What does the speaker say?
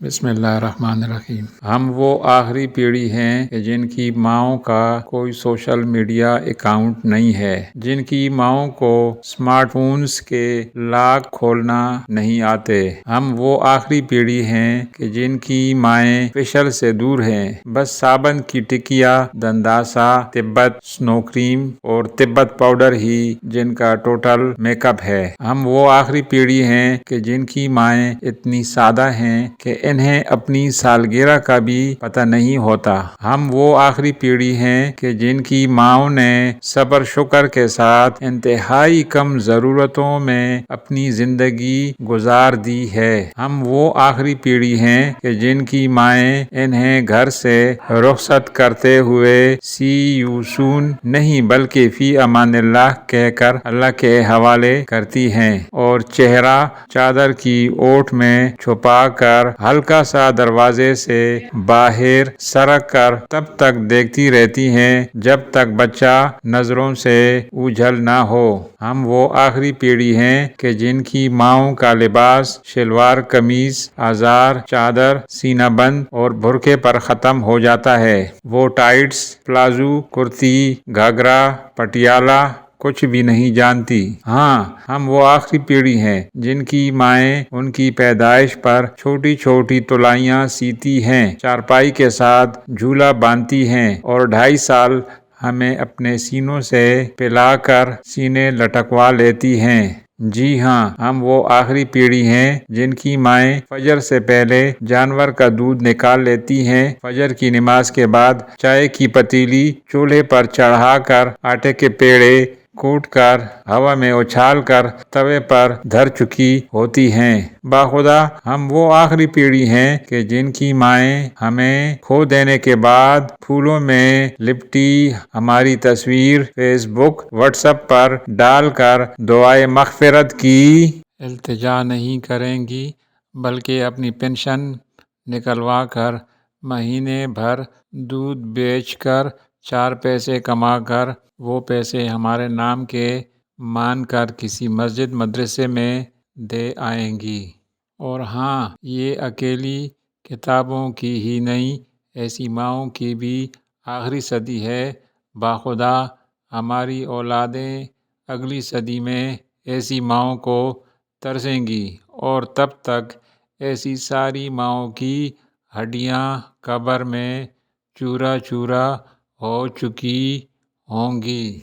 بسم اللہ الرحمن الرحیم۔ ہم وہ آخری پیڑھی ہیں کہ جن کی ماؤں کا کوئی سوشل میڈیا اکاؤنٹ نہیں ہے، جن کی ماؤں کو سمارٹ فونز کے لاک کھولنا نہیں آتے۔ ہم وہ آخری پیڑھی ہیں کہ جن کی مائیں فیشل سے دور ہیں، بس صابن کی ٹکیا، دنداسا، تبت سنو کریم اور تبت پاؤڈر ہی جن کا ٹوٹل میک اپ ہے۔ ہم وہ آخری پیڑھی ہیں کہ جن کی مائیں اتنی سادہ ہیں کہ انہیں اپنی سالگرہ کا بھی پتہ نہیں ہوتا۔ ہم وہ آخری پیڑھی ہیں کہ جن کی ماؤں نے صبر شکر کے ساتھ انتہائی کم ضرورتوں میں اپنی زندگی گزار دی ہے۔ ہم وہ آخری پیڑھی ہیں کہ جن کی مائیں انہیں گھر سے رخصت کرتے ہوئے سی یو سون نہیں بلکہ فی امان اللہ کہہ کر اللہ کے حوالے کرتی ہیں، اور چہرہ چادر کی اوٹ میں چھپا کر ہلکا سا دروازے سے باہر سرک کر تب تک دیکھتی رہتی ہیں جب تک بچہ نظروں سے اوجھل نہ ہو۔ ہم وہ آخری پیڑھی ہیں کہ جن کی ماؤں کا لباس شلوار قمیض، ازار، چادر، سینہ بند اور برقعے پر ختم ہو جاتا ہے۔ وہ ٹائٹس، پلازو، کرتی، گھاگھرا، پٹیالہ کچھ بھی نہیں جانتی۔ ہاں، ہم وہ آخری پیڑھی ہیں جن کی مائیں ان کی پیدائش پر چھوٹی چھوٹی تولائیاں سیتی ہیں، چارپائی کے ساتھ جھولا باندھتی ہیں، اور 2.5 سال ہمیں اپنے سینوں سے پلا کر سینے لٹکوا لیتی ہیں۔ جی ہاں، ہم وہ آخری پیڑھی ہیں جن کی مائیں فجر سے پہلے جانور کا دودھ نکال لیتی ہیں، فجر کی نماز کے بعد چائے کی پتیلی چولہے پر چڑھا کر آٹے کے پیڑے کوٹ کر ہوا میں اچھال کر توے پر دھر چکی ہوتی ہیں۔ باخدا ہم وہ آخری پیڑھی ہیں کہ جن کی مائیں ہمیں کھو دینے کے بعد پھولوں میں لپٹی ہماری تصویر فیس بک، واٹس ایپ پر ڈال کر دعائے مغفرت کی التجا نہیں کریں گی، بلکہ اپنی پنشن نکلوا کر مہینے بھر دودھ بیچ کر 4 پیسے کما کر وہ پیسے ہمارے نام کے مان کر کسی مسجد مدرسے میں دے آئیں گی۔ اور ہاں، یہ اکیلی کتابوں کی ہی نہیں، ایسی ماؤں کی بھی آخری صدی ہے۔ باخدا ہماری اولادیں اگلی صدی میں ایسی ماؤں کو ترسیں گی، اور تب تک ایسی ساری ماؤں کی ہڈیاں قبر میں چورا چورا ہو چکی ہوں گی۔